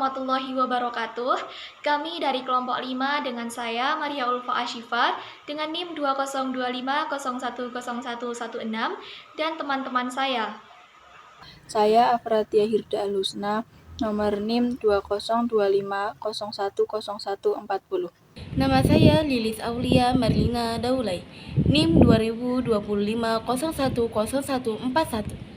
warahmatullahi wabarakatuh. Kami dari kelompok 5 dengan saya Maria Ulfa Ashifa dengan NIM 2025010116 dan teman-teman saya. Saya Afratia Hirda Alusna, nomor NIM 2025010140. Nama saya Lilis Aulia Marlina Daulay, NIM 2025010141.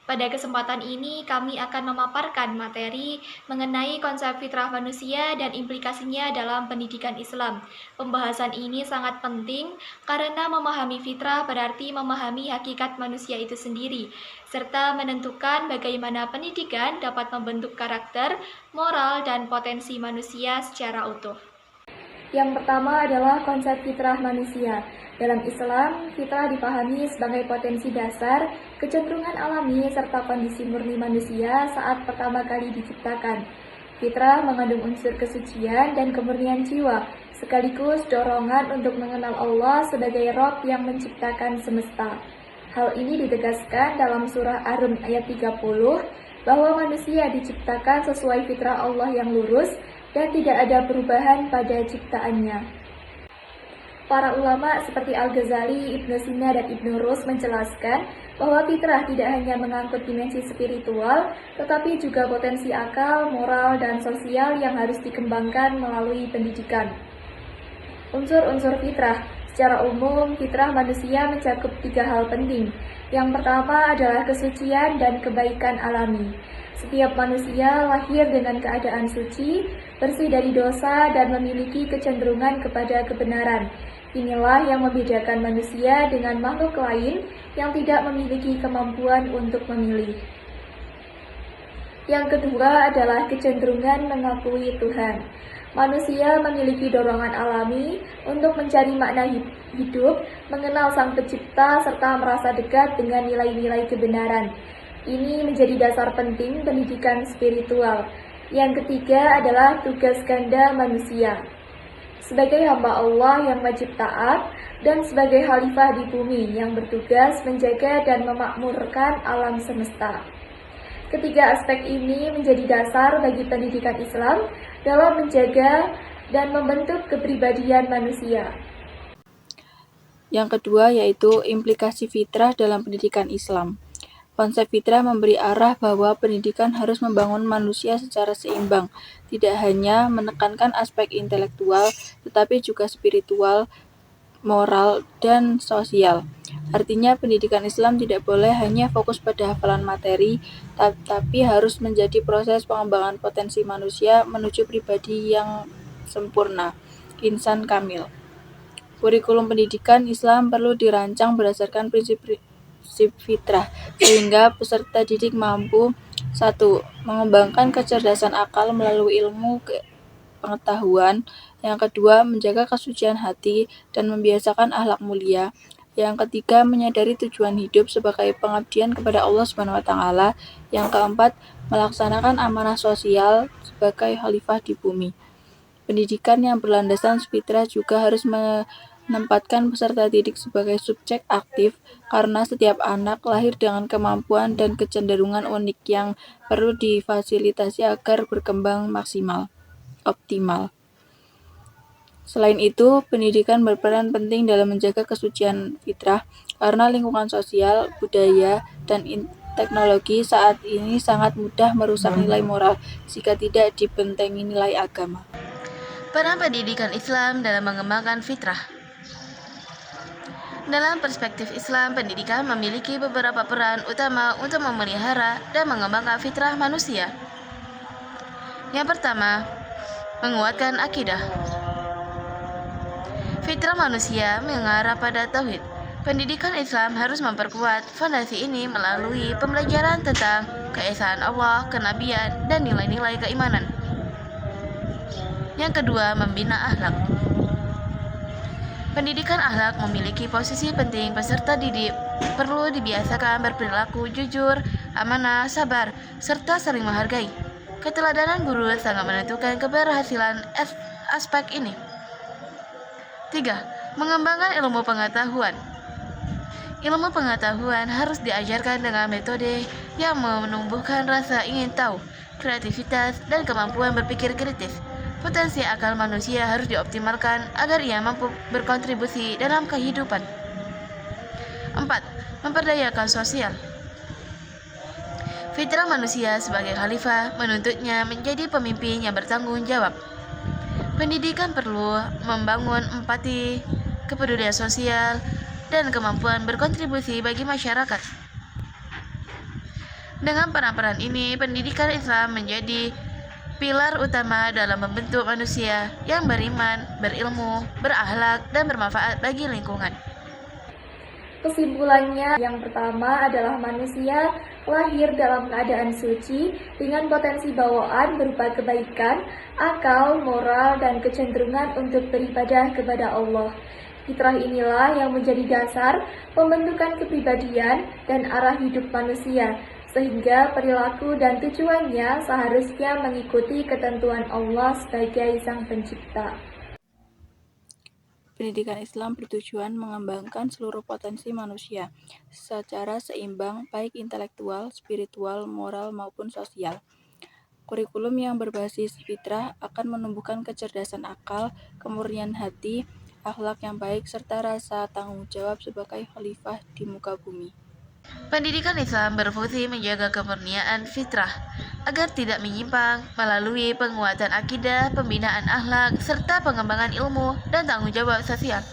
Pada kesempatan ini kami akan memaparkan materi mengenai konsep fitrah manusia dan implikasinya dalam pendidikan Islam. Pembahasan ini sangat penting karena memahami fitrah berarti memahami hakikat manusia itu sendiri, serta menentukan bagaimana pendidikan dapat membentuk karakter, moral, dan potensi manusia secara utuh. Yang pertama adalah konsep fitrah manusia. Dalam Islam, fitrah dipahami sebagai potensi dasar, kecenderungan alami, serta kondisi murni manusia saat pertama kali diciptakan. Fitrah mengandung unsur kesucian dan kemurnian jiwa, sekaligus dorongan untuk mengenal Allah sebagai Rabb yang menciptakan semesta. Hal ini ditegaskan dalam surah Ar-Rum ayat 30, bahwa manusia diciptakan sesuai fitrah Allah yang lurus dan tidak ada perubahan pada ciptaannya. Para ulama seperti Al-Ghazali, Ibnu Sina, dan Ibnu Rus menjelaskan bahwa fitrah tidak hanya mengangkut dimensi spiritual, tetapi juga potensi akal, moral, dan sosial yang harus dikembangkan melalui pendidikan. Unsur-unsur fitrah. Secara umum, fitrah manusia mencakup 3 hal penting. Yang pertama adalah kesucian dan kebaikan alami. Setiap manusia lahir dengan keadaan suci, bersih dari dosa, dan memiliki kecenderungan kepada kebenaran. Inilah yang membedakan manusia dengan makhluk lain yang tidak memiliki kemampuan untuk memilih. Yang kedua adalah kecenderungan mengakui Tuhan. Manusia memiliki dorongan alami untuk mencari makna hidup, mengenal Sang Pencipta, serta merasa dekat dengan nilai-nilai kebenaran. Ini menjadi dasar penting pendidikan spiritual. Yang ketiga adalah tugas ganda manusia. Sebagai hamba Allah yang wajib taat, dan sebagai khalifah di bumi yang bertugas menjaga dan memakmurkan alam semesta. Ketiga aspek ini menjadi dasar bagi pendidikan Islam dalam menjaga dan membentuk kepribadian manusia. Yang kedua yaitu implikasi fitrah dalam pendidikan Islam. Konsep fitrah memberi arah bahwa pendidikan harus membangun manusia secara seimbang, tidak hanya menekankan aspek intelektual, tetapi juga spiritual, moral, dan sosial. Artinya pendidikan Islam tidak boleh hanya fokus pada hafalan materi, tapi harus menjadi proses pengembangan potensi manusia menuju pribadi yang sempurna, insan kamil. Kurikulum pendidikan Islam perlu dirancang berdasarkan prinsip fitrah, sehingga peserta didik mampu 1. Mengembangkan kecerdasan akal melalui ilmu pengetahuan. Yang kedua, menjaga kesucian hati dan membiasakan akhlak mulia. Yang ketiga, menyadari tujuan hidup sebagai pengabdian kepada Allah SWT. Yang keempat, melaksanakan amanah sosial sebagai khalifah di bumi. Pendidikan yang berlandasan fitrah juga harus menempatkan peserta didik sebagai subjek aktif, karena setiap anak lahir dengan kemampuan dan kecenderungan unik yang perlu difasilitasi agar berkembang optimal. Selain itu, pendidikan berperan penting dalam menjaga kesucian fitrah, karena lingkungan sosial, budaya, dan teknologi saat ini sangat mudah merusak nilai moral jika tidak dibentengi nilai agama. Peran pendidikan Islam dalam mengembangkan fitrah. Dalam perspektif Islam, pendidikan memiliki beberapa peran utama untuk memelihara dan mengembangkan fitrah manusia. Yang pertama, menguatkan akidah. Fitrah manusia mengarah pada tauhid. Pendidikan Islam harus memperkuat fondasi ini melalui pembelajaran tentang keesaan Allah, kenabian, dan nilai-nilai keimanan. Yang kedua, membina akhlak. Pendidikan akhlak memiliki posisi penting. Peserta didik perlu dibiasakan berperilaku jujur, amanah, sabar, serta saling menghargai. Keteladanan guru sangat menentukan keberhasilan aspek ini. 3. Mengembangkan ilmu pengetahuan. Ilmu pengetahuan harus diajarkan dengan metode yang menumbuhkan rasa ingin tahu kreativitas, dan kemampuan berpikir kritis. Potensi akal manusia harus dioptimalkan agar ia mampu berkontribusi dalam kehidupan. 4. Memperdayakan sosial. Fitrah manusia sebagai khalifah menuntutnya menjadi pemimpin yang bertanggung jawab. Pendidikan perlu membangun empati, kepedulian sosial, dan kemampuan berkontribusi bagi masyarakat. Dengan peran-peran ini, pendidikan Islam menjadi pilar utama dalam membentuk manusia yang beriman, berilmu, berakhlak, dan bermanfaat bagi lingkungan. Kesimpulannya, yang pertama adalah manusia lahir dalam keadaan suci dengan potensi bawaan berupa kebaikan, akal, moral, dan kecenderungan untuk beribadah kepada Allah. Fitrah inilah yang menjadi dasar pembentukan kepribadian dan arah hidup manusia, sehingga perilaku dan tujuannya seharusnya mengikuti ketentuan Allah sebagai Sang Pencipta. Pendidikan Islam bertujuan mengembangkan seluruh potensi manusia secara seimbang, baik intelektual, spiritual, moral, maupun sosial. Kurikulum yang berbasis fitrah akan menumbuhkan kecerdasan akal, kemurnian hati, akhlak yang baik, serta rasa tanggung jawab sebagai khalifah di muka bumi. Pendidikan Islam berfungsi menjaga kemurnian fitrah agar tidak menyimpang melalui penguatan akidah, pembinaan akhlak, serta pengembangan ilmu dan tanggung jawab sosial.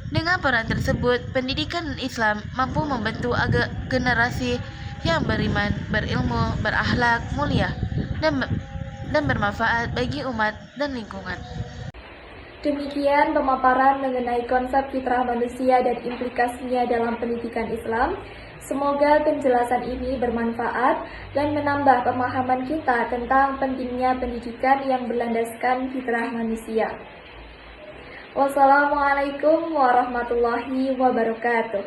Dengan peran tersebut, pendidikan Islam mampu membentuk generasi yang beriman, berilmu, berakhlak mulia, dan bermanfaat bagi umat dan lingkungan. Demikian pemaparan mengenai konsep fitrah manusia dan implikasinya dalam pendidikan Islam. Semoga penjelasan ini bermanfaat dan menambah pemahaman kita tentang pentingnya pendidikan yang berlandaskan fitrah manusia. Wassalamualaikum warahmatullahi wabarakatuh.